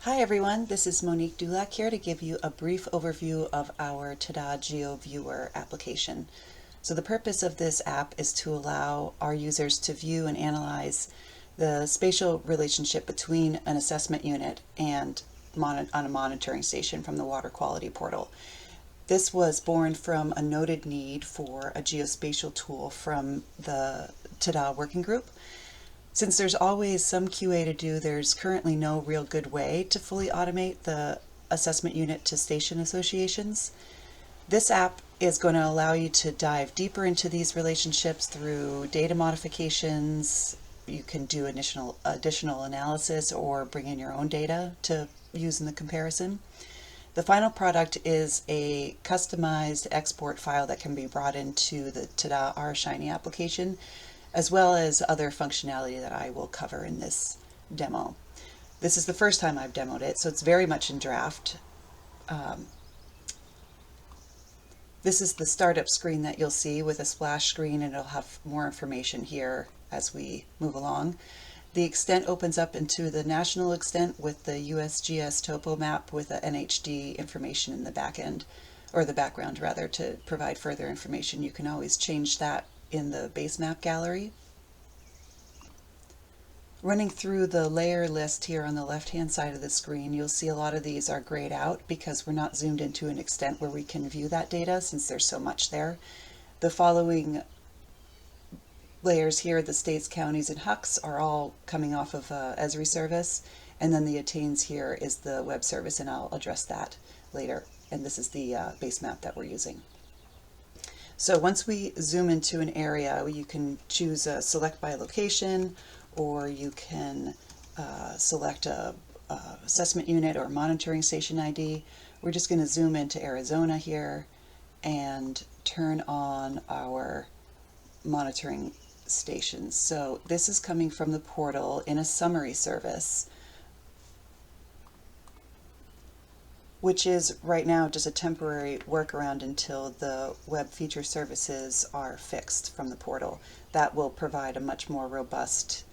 Hi everyone, this is Monique Dulac here to give you a brief overview of our TADA GeoViewer application. So the purpose of this app is to allow our users to view and analyze the spatial relationship between an assessment unit and on a monitoring station from the water quality portal. This was born from a noted need for a geospatial tool from the TADA working group. Since there's always some QA to do, there's currently no real good way to fully automate the assessment unit to station associations. This app is going to allow you to dive deeper into these relationships through data modifications. You can do additional analysis or bring in your own data to use in the comparison. The final product is a customized export file that can be brought into the TADA RShiny application, as well as other functionality that I will cover in this demo. This is the first time I've demoed it, so it's very much in draft. This is the startup screen that you'll see with a splash screen, and it'll have more information here as we move along. The extent opens up into the national extent with the USGS topo map with the NHD information in the back end, or the background rather, to provide further information. You can always change that in the base map gallery. Running through the layer list here on the left hand side of the screen, you'll see a lot of these are grayed out because we're not zoomed into an extent where we can view that data since there's so much there. The following layers here, the states, counties, and HUCs, are all coming off of Esri service, and then the attains here is the web service, and I'll address that later. And this is the base map that we're using. So once we zoom into an area, you can choose a select by location, or you can select a assessment unit or monitoring station ID. We're just going to zoom into Arizona here and turn on our monitoring stations. So this is coming from the portal in a summary service, which is right now just a temporary workaround until the web feature services are fixed from the portal. That will provide a much more robust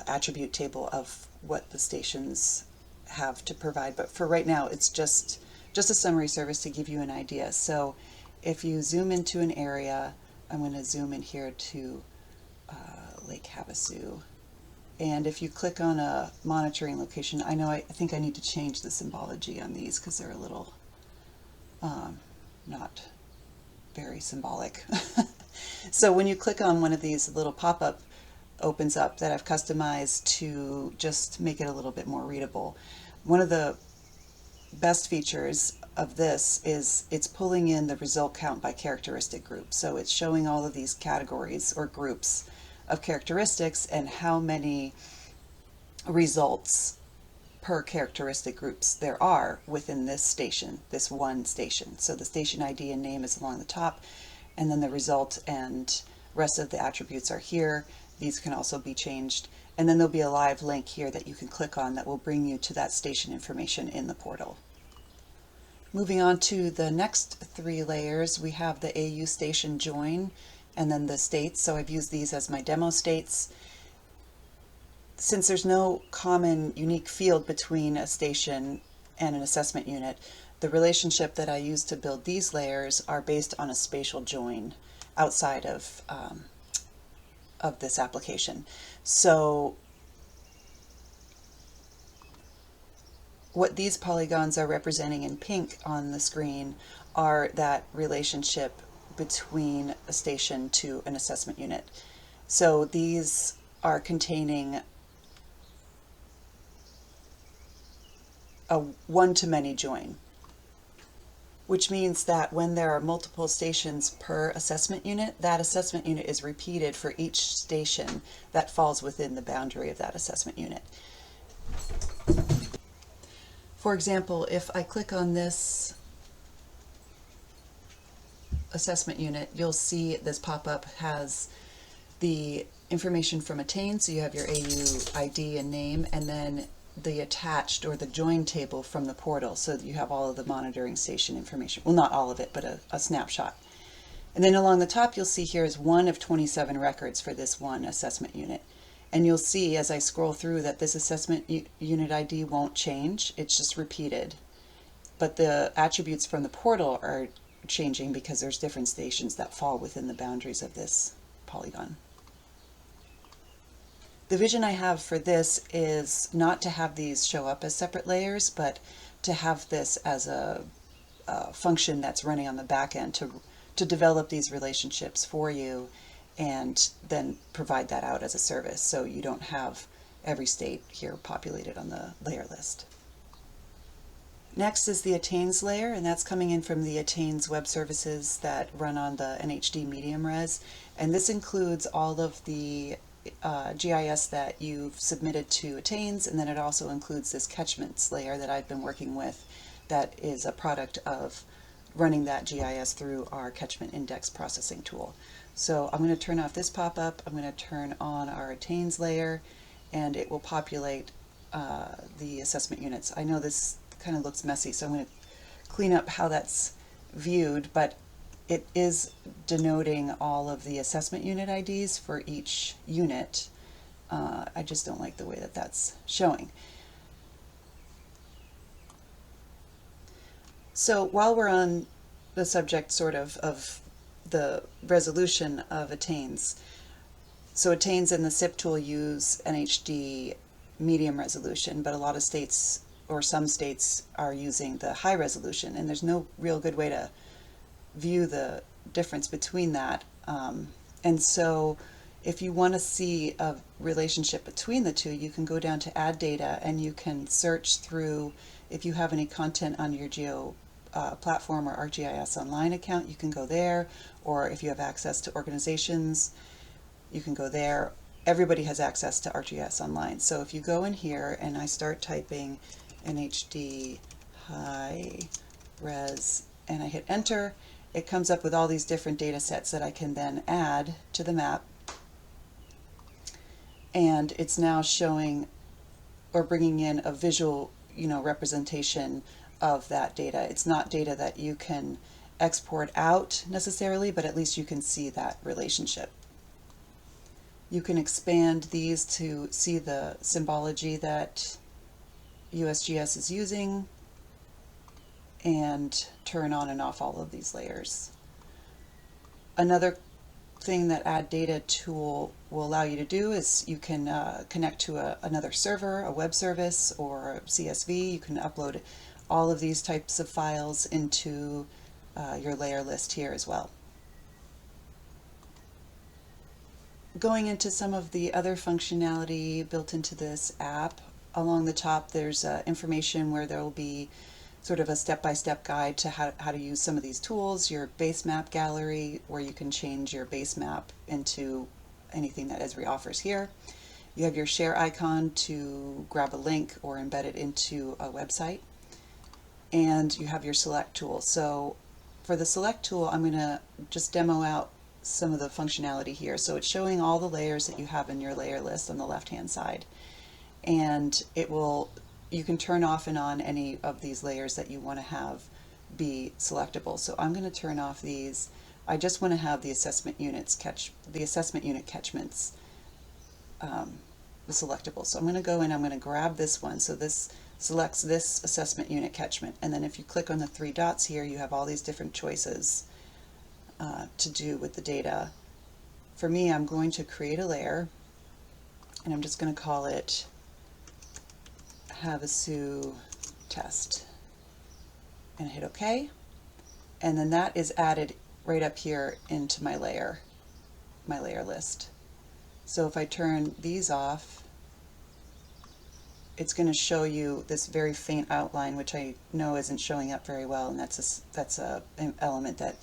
attribute table of what the stations have to provide. But for right now, it's just a summary service to give you an idea. So if you zoom into an area, I'm going to zoom in here to Lake Havasu. And if you click on a monitoring location, I think I need to change the symbology on these because they're a little not very symbolic. So when you click on one of these, little pop-up opens up that I've customized to just make it a little bit more readable. One of the best features of this is it's pulling in the result count by characteristic group. So it's showing all of these categories or groups of characteristics and how many results per characteristic groups there are within this station, this one station. So the station ID and name is along the top, and then the result and rest of the attributes are here. These can also be changed, and then there'll be a live link here that you can click on that will bring you to that station information in the portal. Moving on to the next three layers, we have the AU station join and then the states. So I've used these as my demo states. Since there's no common unique field between a station and an assessment unit, the relationship that I use to build these layers are based on a spatial join outside of this application. So what these polygons are representing in pink on the screen are that relationship between a station to an assessment unit. So these are containing a one-to-many join, which means that when there are multiple stations per assessment unit, that assessment unit is repeated for each station that falls within the boundary of that assessment unit. For example, if I click on this assessment unit, you'll see this pop-up has the information from Attain, so you have your AU ID and name, and then the attached or the join table from the portal, so that you have all of the monitoring station information. Well, not all of it, but a snapshot. And then along the top, you'll see here is one of 27 records for this one assessment unit. And you'll see as I scroll through that this assessment unit ID won't change, it's just repeated. But the attributes from the portal are changing because there's different stations that fall within the boundaries of this polygon. The vision I have for this is not to have these show up as separate layers, but to have this as a function that's running on the back end to develop these relationships for you and then provide that out as a service, so you don't have every state here populated on the layer list. Next is the Attains layer, and that's coming in from the Attains web services that run on the NHD medium res, and this includes all of the GIS that you've submitted to Attains, and then it also includes this catchments layer that I've been working with that is a product of running that GIS through our catchment index processing tool. So I'm going to turn off this pop-up, I'm going to turn on our Attains layer, and it will populate the assessment units. I know this kind of looks messy, so I'm going to clean up how that's viewed, but it is denoting all of the assessment unit IDs for each unit. I just don't like the way that that's showing. So while we're on the subject sort of the resolution of Attains, so Attains and the SIP tool use NHD medium resolution, but a lot of states or some states are using the high resolution, and there's no real good way to view the difference between that. And so if you want to see a relationship between the two, you can go down to add data and you can search through, if you have any content on your Geo platform or ArcGIS Online account, you can go there, or if you have access to organizations, you can go there. Everybody has access to ArcGIS Online. So if you go in here and I start typing NHD high res and I hit enter, it comes up with all these different data sets that I can then add to the map, and it's now showing or bringing in a visual, representation of that data. It's not data that you can export out necessarily, but at least you can see that relationship. You can expand these to see the symbology that USGS is using and turn on and off all of these layers. Another thing that Add Data tool will allow you to do is you can connect to another server, a web service, or a CSV. You can upload all of these types of files into your layer list here as well. Going into some of the other functionality built into this app, along the top there's information where there will be sort of a step-by-step guide to how to use some of these tools, your base map gallery where you can change your base map into anything that Esri offers here. You have your share icon to grab a link or embed it into a website. And you have your select tool. So for the select tool, I'm going to just demo out some of the functionality here. So it's showing all the layers that you have in your layer list on the left-hand side. And you can turn off and on any of these layers that you want to have be selectable. So I'm going to turn off these. I just want to have the assessment unit catchments selectable. So I'm going to go in, I'm going to grab this one. So this selects this assessment unit catchment. And then if you click on the three dots here, you have all these different choices to do with the data. For me, I'm going to create a layer, and I'm just going to call it Havasu test and hit OK. And then that is added right up here into my layer list. So if I turn these off, it's going to show you this very faint outline, which I know isn't showing up very well, and that's an element that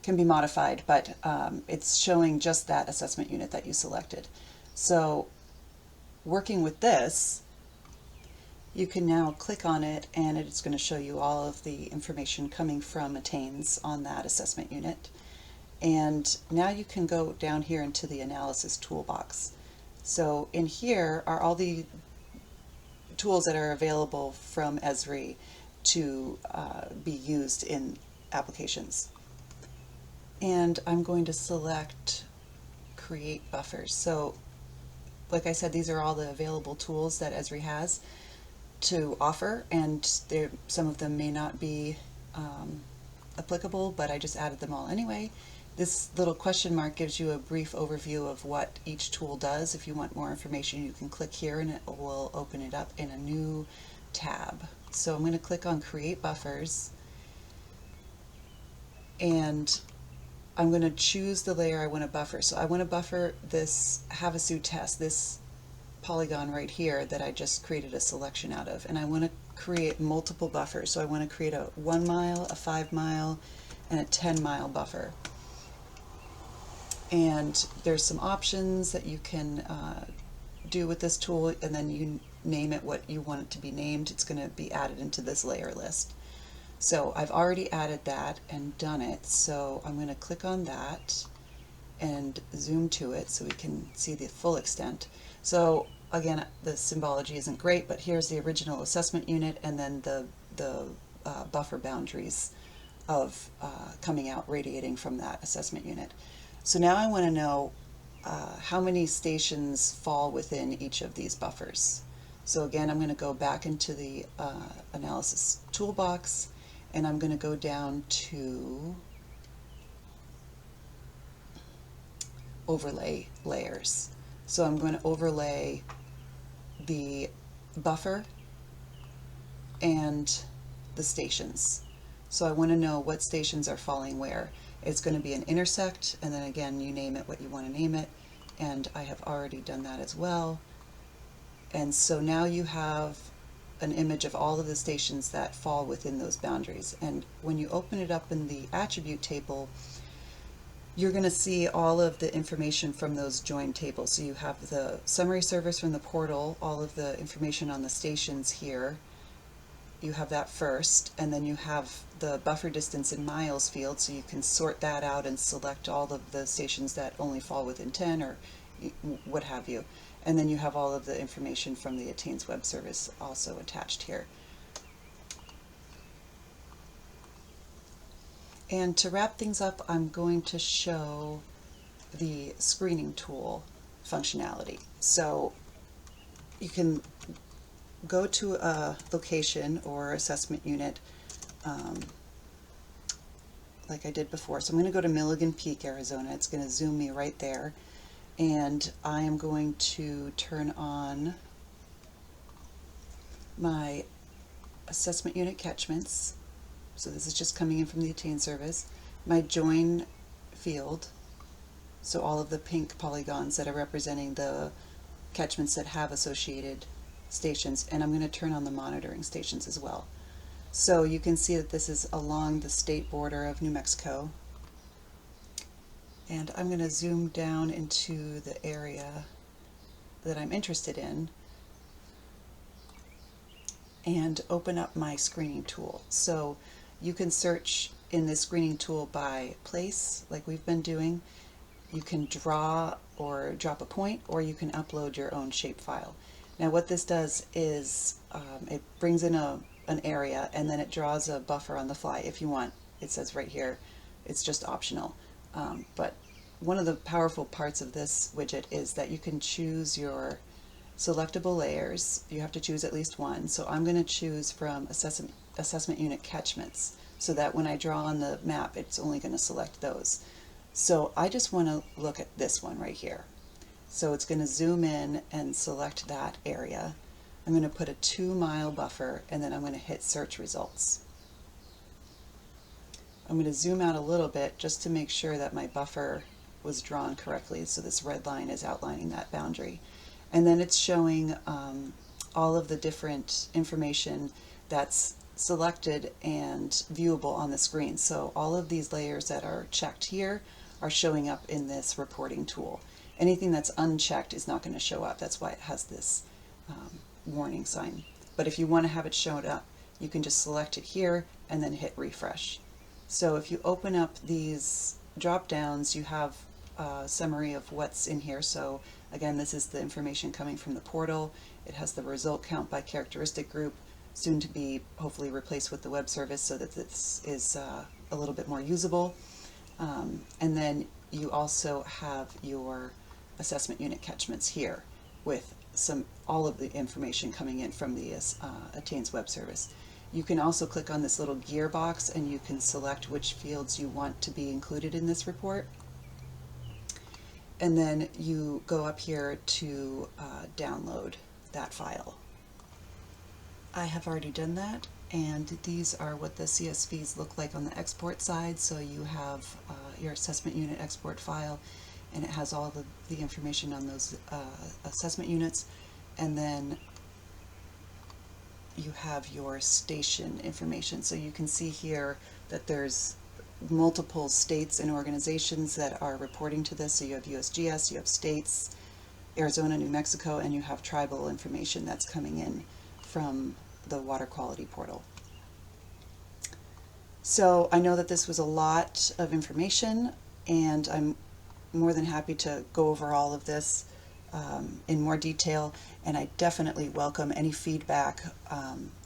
can be modified, but it's showing just that assessment unit that you selected. So working with this, you can now click on it and it's going to show you all of the information coming from Attains on that assessment unit. And now you can go down here into the analysis toolbox. So in here are all the tools that are available from Esri to be used in applications. And I'm going to select create buffers. So like I said, these are all the available tools that Esri has to offer, and some of them may not be applicable, but I just added them all anyway. This little question mark gives you a brief overview of what each tool does. If you want more information, you can click here and it will open it up in a new tab. So I'm going to click on Create Buffers, and I'm going to choose the layer I want to buffer. So I want to buffer this Havasu test, this polygon right here that I just created a selection out of, and I want to create multiple buffers. So I want to create a 1 mile, a 5 mile, and a 10 mile buffer. And there's some options that you can do with this tool, and then you name it what you want it to be named. It's going to be added into this layer list. So I've already added that and done it, so I'm going to click on that and zoom to it so we can see the full extent. So again, the symbology isn't great, but here's the original assessment unit and then the buffer boundaries of coming out, radiating from that assessment unit. So now I want to know how many stations fall within each of these buffers. So again, I'm going to go back into the analysis toolbox, and I'm going to go down to overlay layers. So I'm going to overlay the buffer and the stations. So I want to know what stations are falling where. It's going to be an intersect, and then again, you name it what you want to name it, and I have already done that as well. And so now you have an image of all of the stations that fall within those boundaries. And when you open it up in the attribute table, you're going to see all of the information from those joined tables. So you have the summary service from the portal, all of the information on the stations here. You have that first, and then you have the buffer distance in miles field, so you can sort that out and select all of the stations that only fall within 10 or what have you. And then you have all of the information from the Attains web service also attached here. And to wrap things up, I'm going to show the screening tool functionality. So you can go to a location or assessment unit like I did before. So I'm going to go to Milligan Peak, Arizona. It's going to zoom me right there. And I am going to turn on my assessment unit catchments. So this is just coming in from the Attain service. My join field, so all of the pink polygons that are representing the catchments that have associated stations, and I'm going to turn on the monitoring stations as well. So you can see that this is along the state border of New Mexico. And I'm going to zoom down into the area that I'm interested in and open up my screening tool. So you can search in this screening tool by place, like we've been doing. You can draw or drop a point, or you can upload your own shapefile. Now what this does is it brings in an area, and then it draws a buffer on the fly if you want. It says right here, it's just optional. But one of the powerful parts of this widget is that you can choose your selectable layers. You have to choose at least one. So I'm going to choose from assessment unit catchments, so that when I draw on the map, it's only going to select those. So I just want to look at this one right here. So it's going to zoom in and select that area. I'm going to put a 2 mile buffer, and then I'm going to hit search results. I'm going to zoom out a little bit just to make sure that my buffer was drawn correctly. So this red line is outlining that boundary. And then it's showing all of the different information that's selected and viewable on the screen. So all of these layers that are checked here are showing up in this reporting tool. Anything that's unchecked is not going to show up. That's why it has this warning sign. But if you want to have it shown up, you can just select it here and then hit refresh. So if you open up these drop downs, you have a summary of what's in here. So again, this is the information coming from the portal. It has the result count by characteristic group, soon to be hopefully replaced with the web service so that this is a little bit more usable. And then you also have your assessment unit catchments here. with all of the information coming in from the Attain's web service. You can also click on this little gear box and you can select which fields you want to be included in this report. And then you go up here to download that file. I have already done that, and these are what the CSVs look like on the export side. So you have your assessment unit export file, and it has all the information on those assessment units, and then you have your station information. So you can see here that there's multiple states and organizations that are reporting to this. So you have USGS, you have states, Arizona, New Mexico, and you have tribal information that's coming in from the water quality portal. So I know that this was a lot of information, and I'm more than happy to go over all of this in more detail, and I definitely welcome any feedback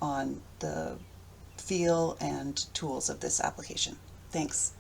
on the feel and tools of this application. Thanks.